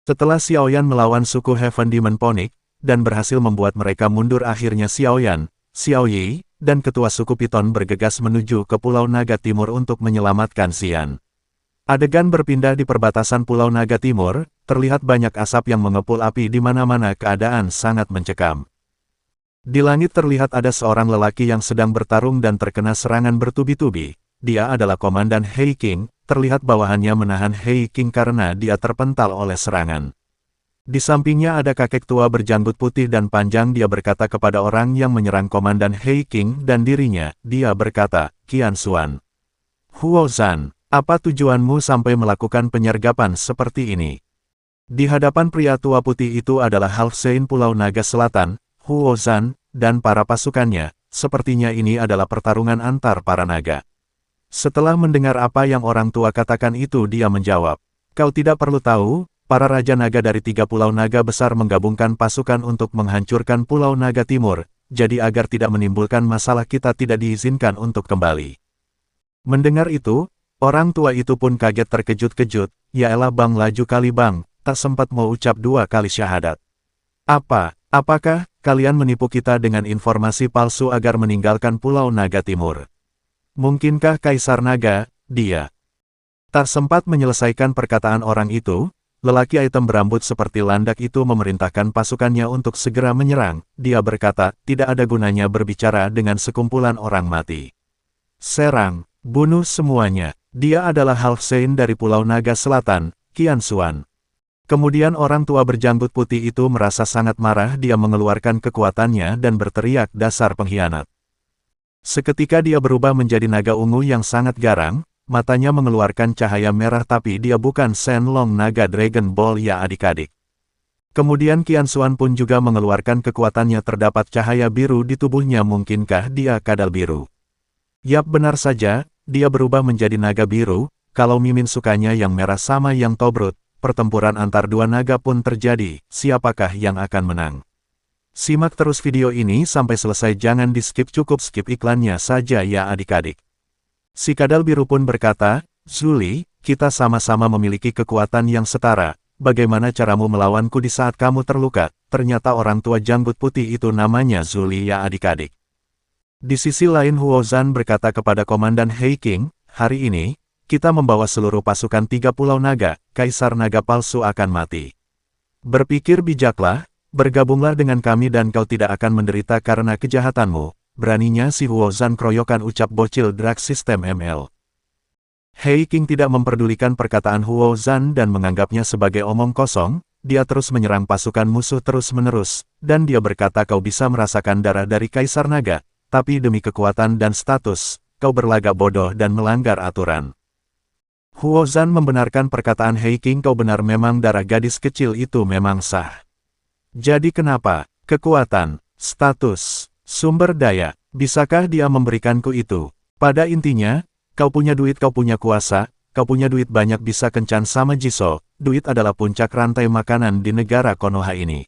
Setelah Xiaoyan melawan suku Heaven Demon Ponic, dan berhasil membuat mereka mundur, akhirnya Xiaoyan, Xiao Yi, dan ketua suku Piton bergegas menuju ke Pulau Naga Timur untuk menyelamatkan Xian. Adegan berpindah di perbatasan Pulau Naga Timur, terlihat banyak asap yang mengepul api di mana-mana, keadaan sangat mencekam. Di langit terlihat ada seorang lelaki yang sedang bertarung dan terkena serangan bertubi-tubi. Dia adalah Komandan Hei King, terlihat bawahannya menahan Hei King karena dia terpental oleh serangan. Di sampingnya ada kakek tua berjanggut putih dan panjang. Dia berkata kepada orang yang menyerang Komandan Hei King dan dirinya, dia berkata, Qian Xuan. Huo Zhan, apa tujuanmu sampai melakukan penyergapan seperti ini? Di hadapan pria tua putih itu adalah Half Saint Pulau Naga Selatan, Huo Zhan, dan para pasukannya. Sepertinya ini adalah pertarungan antar para naga. Setelah mendengar apa yang orang tua katakan itu, dia menjawab, kau tidak perlu tahu, para Raja Naga dari 3 Pulau Naga besar menggabungkan pasukan untuk menghancurkan Pulau Naga Timur, jadi agar tidak menimbulkan masalah kita tidak diizinkan untuk kembali. Mendengar itu, orang tua itu pun kaget terkejut-kejut, yaelah bang, laju kali bang, tak sempat mau ucap 2 kali syahadat. Apakah kalian menipu kita dengan informasi palsu agar meninggalkan Pulau Naga Timur? Mungkinkah Kaisar Naga, dia tak sempat menyelesaikan perkataan orang itu? Lelaki hitam berambut seperti landak itu memerintahkan pasukannya untuk segera menyerang. Dia berkata, tidak ada gunanya berbicara dengan sekumpulan orang mati. Serang, bunuh semuanya. Dia adalah Half Saint dari Pulau Naga Selatan, Qian Xuan. Kemudian orang tua berjanggut putih itu merasa sangat marah. Dia mengeluarkan kekuatannya dan berteriak, dasar pengkhianat. Seketika dia berubah menjadi naga ungu yang sangat garang. Matanya mengeluarkan cahaya merah, tapi dia bukan Shenlong Naga Dragon Ball ya adik-adik. Kemudian Qian Xuan pun juga mengeluarkan kekuatannya, terdapat cahaya biru di tubuhnya. Mungkinkah dia kadal biru? Yap, benar saja, dia berubah menjadi naga biru. Kalau Mimin sukanya yang merah sama yang Tobrut, pertempuran antar 2 naga pun terjadi. Siapakah yang akan menang? Simak terus video ini sampai selesai, jangan di skip, cukup skip iklannya saja ya adik-adik. Si kadal biru pun berkata, Zuli, kita sama-sama memiliki kekuatan yang setara, bagaimana caramu melawanku di saat kamu terluka? Ternyata orang tua janggut putih itu namanya Zuli ya adik-adik. Di sisi lain Huo Zhan berkata kepada Komandan Hei King, hari ini, kita membawa seluruh pasukan 3 Pulau Naga, Kaisar Naga palsu akan mati. Berpikir bijaklah, bergabunglah dengan kami dan kau tidak akan menderita karena kejahatanmu. Beraninya si Huo Zhan keroyokan, ucap bocil drag sistem ML. Hei King tidak memperdulikan perkataan Huo Zhan dan menganggapnya sebagai omong kosong. Dia terus menyerang pasukan musuh terus-menerus, dan dia berkata, kau bisa merasakan darah dari Kaisar Naga, tapi demi kekuatan dan status, kau berlagak bodoh dan melanggar aturan. Huo Zhan membenarkan perkataan Hei King, kau benar, memang darah gadis kecil itu memang sah. Jadi kenapa? Kekuatan, status, sumber daya, bisakah dia memberikanku itu? Pada intinya, kau punya duit, kau punya kuasa, kau punya duit banyak, bisa kencan sama Jisoo. Duit adalah puncak rantai makanan di negara Konoha ini.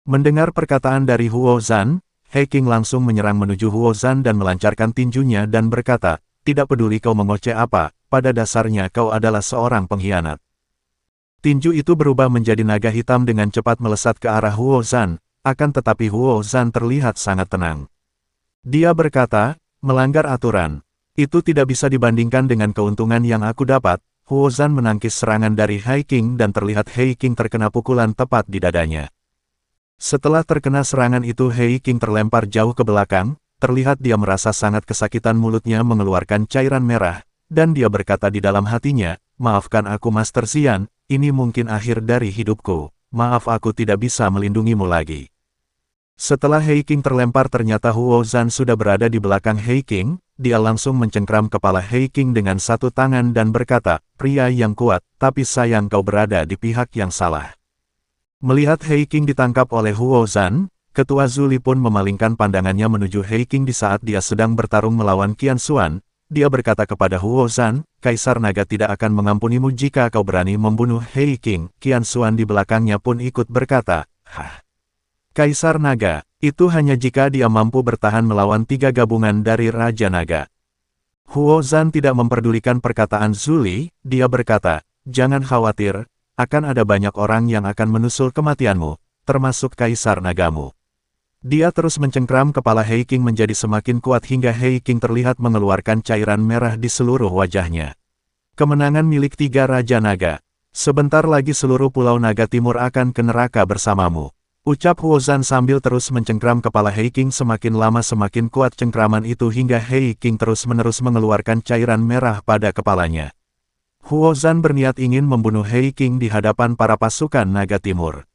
Mendengar perkataan dari Huo Zhan, Hei King langsung menyerang menuju Huo Zhan dan melancarkan tinjunya dan berkata, tidak peduli kau mengoceh apa, pada dasarnya kau adalah seorang pengkhianat. Tinju itu berubah menjadi naga hitam dengan cepat melesat ke arah Huo Zhan. Akan tetapi Huo Zhan terlihat sangat tenang. Dia berkata, melanggar aturan. Itu tidak bisa dibandingkan dengan keuntungan yang aku dapat. Huo Zhan menangkis serangan dari Hei King dan terlihat Hei King terkena pukulan tepat di dadanya. Setelah terkena serangan itu Hei King terlempar jauh ke belakang, terlihat dia merasa sangat kesakitan, mulutnya mengeluarkan cairan merah, dan dia berkata di dalam hatinya, maafkan aku Master Xian, ini mungkin akhir dari hidupku. Maaf, aku tidak bisa melindungimu lagi. Setelah Hei King terlempar, ternyata Huo Zhan sudah berada di belakang Hei King. Dia langsung mencengkram kepala Hei King dengan satu tangan dan berkata, pria yang kuat, tapi sayang kau berada di pihak yang salah. Melihat Hei King ditangkap oleh Huo Zhan, Ketua Zuli pun memalingkan pandangannya menuju Hei King di saat dia sedang bertarung melawan Qian Xuan. Dia berkata kepada Huo Zhan, Kaisar Naga tidak akan mengampunimu jika kau berani membunuh Hei King. Qian Xuan di belakangnya pun ikut berkata, hah. Kaisar Naga, itu hanya jika dia mampu bertahan melawan 3 gabungan dari Raja Naga. Huo Zhan tidak memperdulikan perkataan Zuli, dia berkata, jangan khawatir, akan ada banyak orang yang akan menusul kematianmu, termasuk Kaisar Nagamu. Dia terus mencengkram kepala Hei King menjadi semakin kuat hingga Hei King terlihat mengeluarkan cairan merah di seluruh wajahnya. Kemenangan milik 3 Raja Naga. Sebentar lagi seluruh Pulau Naga Timur akan ke neraka bersamamu. Ucap Huozan sambil terus mencengkram kepala Hei King. Semakin lama semakin kuat cengkraman itu hingga Hei King terus-menerus mengeluarkan cairan merah pada kepalanya. Huozan berniat ingin membunuh Hei King di hadapan para pasukan Naga Timur.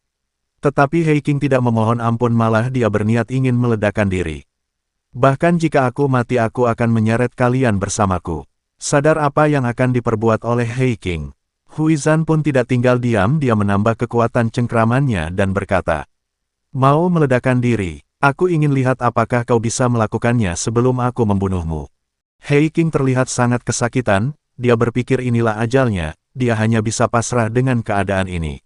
Tetapi Hei King tidak memohon ampun, malah dia berniat ingin meledakkan diri. Bahkan jika aku mati aku akan menyeret kalian bersamaku. Sadar apa yang akan diperbuat oleh Hei King. Huizan pun tidak tinggal diam, dia menambah kekuatan cengkramannya dan berkata, "Mau meledakkan diri, aku ingin lihat apakah kau bisa melakukannya sebelum aku membunuhmu." Hei King terlihat sangat kesakitan, dia berpikir inilah ajalnya, dia hanya bisa pasrah dengan keadaan ini.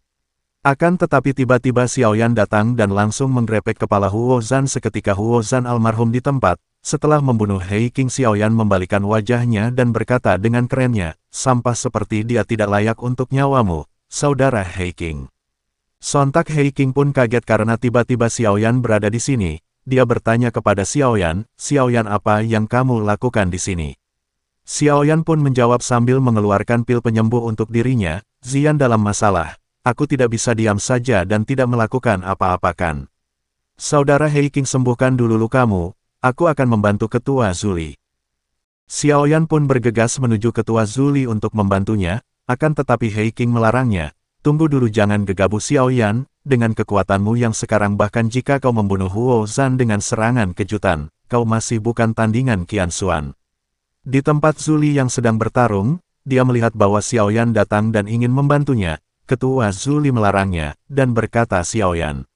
Akan tetapi tiba-tiba Xiaoyan datang dan langsung menggrepek kepala Huozan. Seketika Huozan almarhum di tempat. Setelah membunuh Hei King, Xiaoyan membalikan wajahnya dan berkata dengan kerennya, "Sampah seperti dia tidak layak untuk nyawamu, saudara Hei King." Sontak Hei King pun kaget karena tiba-tiba Xiaoyan berada di sini. Dia bertanya kepada Xiaoyan, "Xiaoyan, apa yang kamu lakukan di sini?" Xiaoyan pun menjawab sambil mengeluarkan pil penyembuh untuk dirinya, "Zian dalam masalah. Aku tidak bisa diam saja dan tidak melakukan apa-apakan. Saudara Hei King, sembuhkan dulu lukamu, aku akan membantu Ketua Zuli." Xiaoyan pun bergegas menuju Ketua Zuli untuk membantunya, akan tetapi Hei King melarangnya. "Tunggu dulu, jangan gegabah Xiaoyan, dengan kekuatanmu yang sekarang bahkan jika kau membunuh Huozan dengan serangan kejutan, kau masih bukan tandingan Qian Xuan." Di tempat Zuli yang sedang bertarung, dia melihat bahwa Xiaoyan datang dan ingin membantunya. Ketua Zuli melarangnya, dan berkata, "Xiaoyan,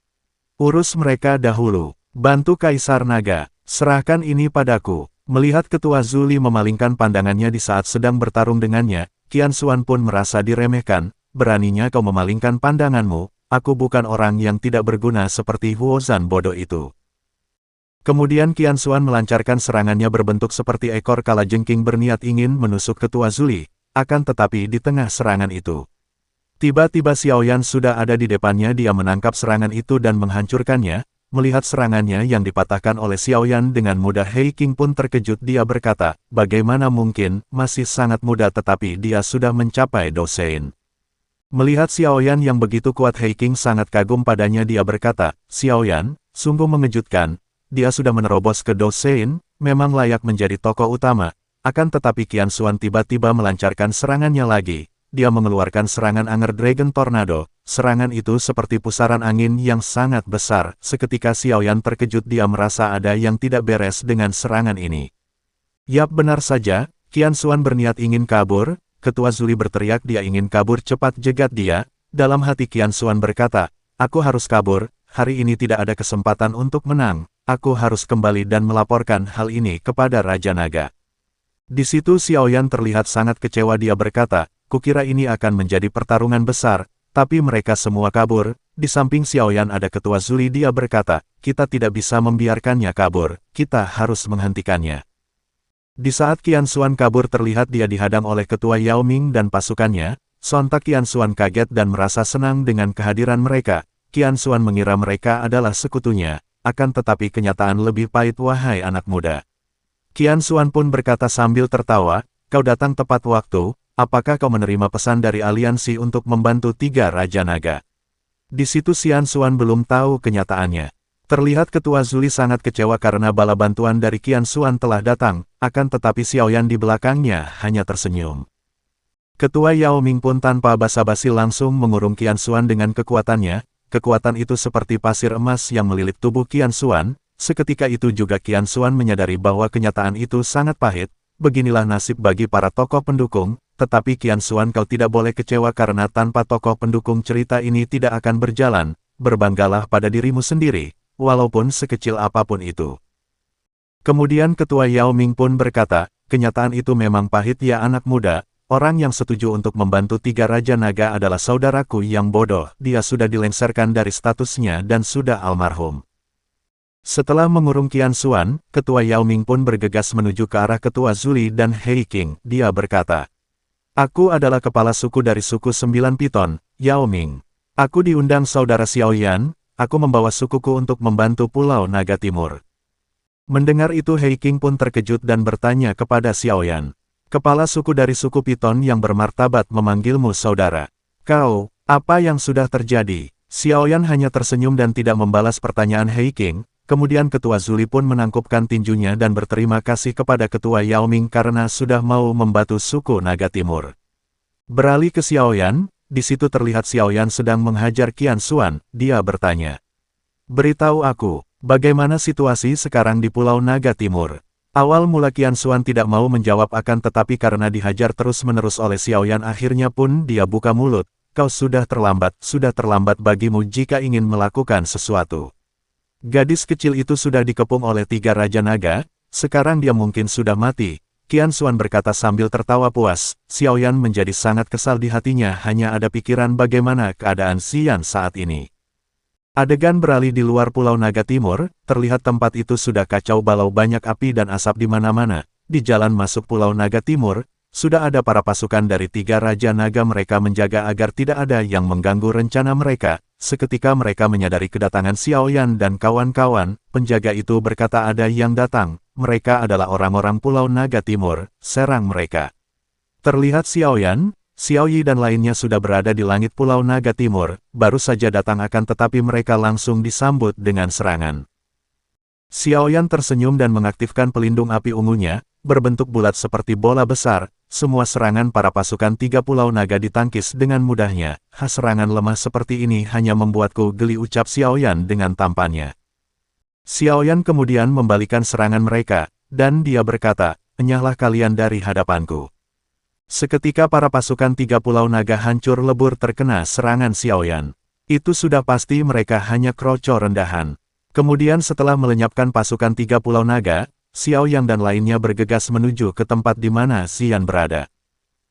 urus mereka dahulu, bantu Kaisar Naga, serahkan ini padaku." Melihat Ketua Zuli memalingkan pandangannya di saat sedang bertarung dengannya, Qian Xuan pun merasa diremehkan. "Beraninya kau memalingkan pandanganmu, aku bukan orang yang tidak berguna seperti Huozan bodoh itu." Kemudian Qian Xuan melancarkan serangannya berbentuk seperti ekor kalajengking berniat ingin menusuk Ketua Zuli, akan tetapi di tengah serangan itu, tiba-tiba Xiaoyan sudah ada di depannya. Dia menangkap serangan itu dan menghancurkannya. Melihat serangannya yang dipatahkan oleh Xiaoyan dengan mudah, Hei King pun terkejut. Dia berkata, "Bagaimana mungkin, masih sangat muda tetapi dia sudah mencapai dosein." Melihat Xiaoyan yang begitu kuat, Hei King sangat kagum padanya. Dia berkata, "Xiaoyan, sungguh mengejutkan, dia sudah menerobos ke dosein, memang layak menjadi tokoh utama." Akan tetapi Qian Xuan tiba-tiba melancarkan serangannya lagi. Dia mengeluarkan serangan Anger Dragon Tornado. Serangan itu seperti pusaran angin yang sangat besar. Seketika Xiaoyan terkejut, dia merasa ada yang tidak beres dengan serangan ini. Yap, benar saja, Qian Xuan berniat ingin kabur. Ketua Zuli berteriak dia ingin kabur, cepat jegat dia. Dalam hati Qian Xuan berkata, "Aku harus kabur, hari ini tidak ada kesempatan untuk menang. Aku harus kembali dan melaporkan hal ini kepada Raja Naga." Di situ Xiaoyan terlihat sangat kecewa. Dia berkata, "Kukira ini akan menjadi pertarungan besar, tapi mereka semua kabur." Di samping Xiaoyan ada Ketua Zuli. Dia berkata, "Kita tidak bisa membiarkannya kabur, kita harus menghentikannya." Di saat Qian Xuan kabur, terlihat dia dihadang oleh Ketua Yao Ming dan pasukannya. Sontak Qian Xuan kaget dan merasa senang dengan kehadiran mereka. Qian Xuan mengira mereka adalah sekutunya, akan tetapi kenyataan lebih pahit. "Wahai anak muda," Qian Xuan pun berkata sambil tertawa, "Kau datang tepat waktu. Apakah kau menerima pesan dari aliansi untuk membantu 3 Raja Naga?" Di situ Qian Xuan belum tahu kenyataannya. Terlihat Ketua Zuli sangat kecewa karena bala bantuan dari Qian Xuan telah datang, akan tetapi Xiaoyan di belakangnya hanya tersenyum. Ketua Yao Ming pun tanpa basa-basi langsung mengurung Qian Xuan dengan kekuatannya. Kekuatan itu seperti pasir emas yang melilit tubuh Qian Xuan. Seketika itu juga Qian Xuan menyadari bahwa kenyataan itu sangat pahit. Beginilah nasib bagi para tokoh pendukung. Tetapi Qian Xuan, kau tidak boleh kecewa karena tanpa tokoh pendukung cerita ini tidak akan berjalan. Berbanggalah pada dirimu sendiri, walaupun sekecil apapun itu. Kemudian Ketua Yao Ming pun berkata, "Kenyataan itu memang pahit ya anak muda. Orang yang setuju untuk membantu 3 Raja Naga adalah saudaraku yang bodoh. Dia sudah dilengsarkan dari statusnya dan sudah almarhum." Setelah mengurung Qian Xuan, Ketua Yao Ming pun bergegas menuju ke arah Ketua Zuli dan Hei King. Dia berkata, "Aku adalah kepala suku dari suku 9 Piton. Yao Ming. Aku diundang saudara Xiaoyan, aku membawa sukuku untuk membantu Pulau Naga Timur. Mendengar itu He Qing pun terkejut dan bertanya kepada Xiaoyan. Kepala suku dari suku Piton yang bermartabat memanggilmu saudara. Kau, apa yang sudah terjadi? Xiaoyan hanya tersenyum dan tidak membalas pertanyaan He Qing. Kemudian Ketua Zuli pun menangkupkan tinjunya dan berterima kasih kepada Ketua Yao Ming karena sudah mau membantu suku Naga Timur. Beralih ke Xiaoyan, di situ terlihat Xiaoyan sedang menghajar Qian Xuan, dia bertanya. Beritahu aku, bagaimana situasi sekarang di Pulau Naga Timur? Awal mula Qian Xuan tidak mau menjawab akan tetapi karena dihajar terus-menerus oleh Xiaoyan akhirnya pun dia buka mulut. Kau sudah terlambat bagimu jika ingin melakukan sesuatu. Gadis kecil itu sudah dikepung oleh 3 Raja Naga, sekarang dia mungkin sudah mati. Qian Xuan berkata sambil tertawa puas. Xiaoyan menjadi sangat kesal di hatinya hanya ada pikiran bagaimana keadaan Xian saat ini. Adegan beralih di luar Pulau Naga Timur, terlihat tempat itu sudah kacau balau banyak api dan asap di mana-mana. Di jalan masuk Pulau Naga Timur, sudah ada para pasukan dari 3 Raja Naga mereka menjaga agar tidak ada yang mengganggu rencana mereka. Seketika mereka menyadari kedatangan Xiaoyan dan kawan-kawan, penjaga itu berkata ada yang datang, mereka adalah orang-orang Pulau Naga Timur, serang mereka. Terlihat Xiaoyan, Xiaoyi dan lainnya sudah berada di langit Pulau Naga Timur, baru saja datang akan tetapi mereka langsung disambut dengan serangan. Xiaoyan tersenyum dan mengaktifkan pelindung api ungunya, berbentuk bulat seperti bola besar. Semua serangan para pasukan 3 Pulau Naga ditangkis dengan mudahnya. Serangan lemah seperti ini hanya membuatku geli, ucap Xiaoyan dengan tampannya. Xiaoyan kemudian membalikan serangan mereka, dan dia berkata, enyahlah kalian dari hadapanku. Seketika para pasukan 3 Pulau Naga hancur lebur terkena serangan Xiaoyan. Itu sudah pasti mereka hanya kroco rendahan. Kemudian setelah melenyapkan pasukan 3 Pulau Naga, Xiaoyan dan lainnya bergegas menuju ke tempat di mana Xian berada.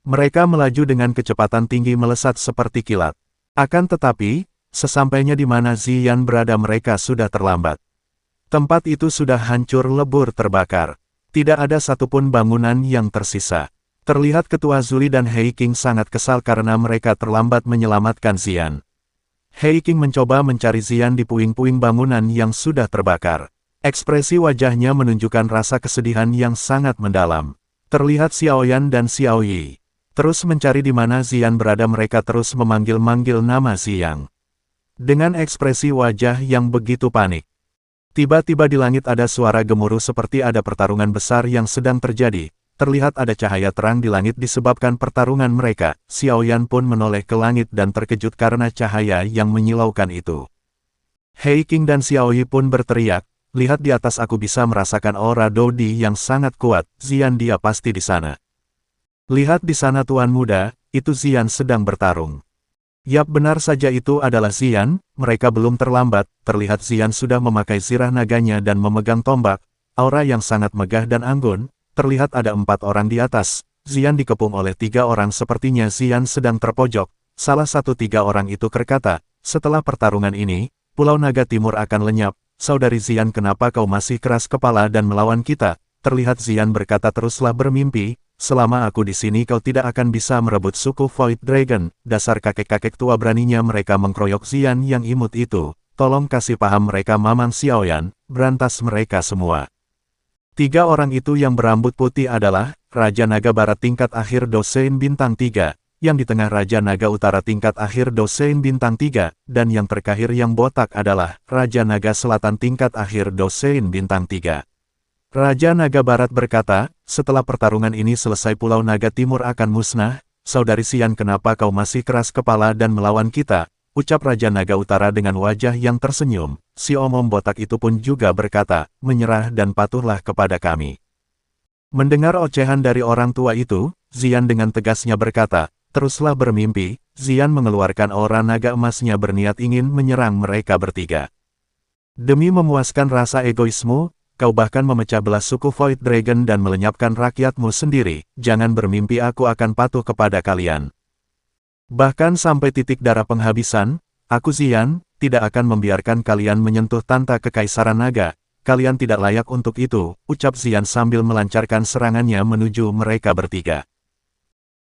Mereka melaju dengan kecepatan tinggi melesat seperti kilat. Akan tetapi, sesampainya di mana Xian berada mereka sudah terlambat. Tempat itu sudah hancur lebur terbakar. Tidak ada satupun bangunan yang tersisa. Terlihat Ketua Zuli dan He Qing sangat kesal karena mereka terlambat menyelamatkan Xian. He Qing mencoba mencari Xian di puing-puing bangunan yang sudah terbakar. Ekspresi wajahnya menunjukkan rasa kesedihan yang sangat mendalam. Terlihat Xiaoyan dan Xiaoyi terus mencari di mana Xian berada, mereka terus memanggil-manggil nama Xian. Dengan ekspresi wajah yang begitu panik. Tiba-tiba di langit ada suara gemuruh seperti ada pertarungan besar yang sedang terjadi. Terlihat ada cahaya terang di langit disebabkan pertarungan mereka. Xiaoyan pun menoleh ke langit dan terkejut karena cahaya yang menyilaukan itu. He Qing dan Xiaoyi pun berteriak. Lihat di atas, aku bisa merasakan aura Dodi yang sangat kuat. Xian, dia pasti di sana. Lihat di sana tuan muda, itu Xian sedang bertarung. Yap, benar saja itu adalah Xian, mereka belum terlambat. Terlihat Xian sudah memakai sirah naganya dan memegang tombak. Aura yang sangat megah dan anggun, terlihat ada 4 orang di atas. Xian dikepung oleh 3 orang, sepertinya Xian sedang terpojok. Salah satu 3 orang itu berkata, setelah pertarungan ini, Pulau Naga Timur akan lenyap. Saudari Xian, kenapa kau masih keras kepala dan melawan kita? Terlihat Xian berkata, teruslah bermimpi, selama aku di sini kau tidak akan bisa merebut suku Void Dragon. Dasar kakek-kakek tua, beraninya mereka mengkroyok Xian yang imut itu. Tolong kasih paham mereka Mamang Xiaoyan, berantas mereka semua. 3 orang itu yang berambut putih adalah Raja Naga Barat tingkat akhir Dosein bintang 3. Yang di tengah Raja Naga Utara tingkat akhir Dosein bintang 3, dan yang terakhir yang botak adalah Raja Naga Selatan tingkat akhir Dosein bintang 3. Raja Naga Barat berkata, setelah pertarungan ini selesai Pulau Naga Timur akan musnah. Saudari Xian, kenapa kau masih keras kepala dan melawan kita? Ucap Raja Naga Utara dengan wajah yang tersenyum. Si omong botak itu pun juga berkata, menyerah dan patuhlah kepada kami. Mendengar ocehan dari orang tua itu, Xian dengan tegasnya berkata, teruslah bermimpi. Xian mengeluarkan aura naga emasnya berniat ingin menyerang mereka bertiga. Demi memuaskan rasa egoismu, kau bahkan memecah belah suku Void Dragon dan melenyapkan rakyatmu sendiri. Jangan bermimpi aku akan patuh kepada kalian. Bahkan sampai titik darah penghabisan, aku Xian, tidak akan membiarkan kalian menyentuh tanta kekaisaran naga. Kalian tidak layak untuk itu, ucap Xian sambil melancarkan serangannya menuju mereka bertiga.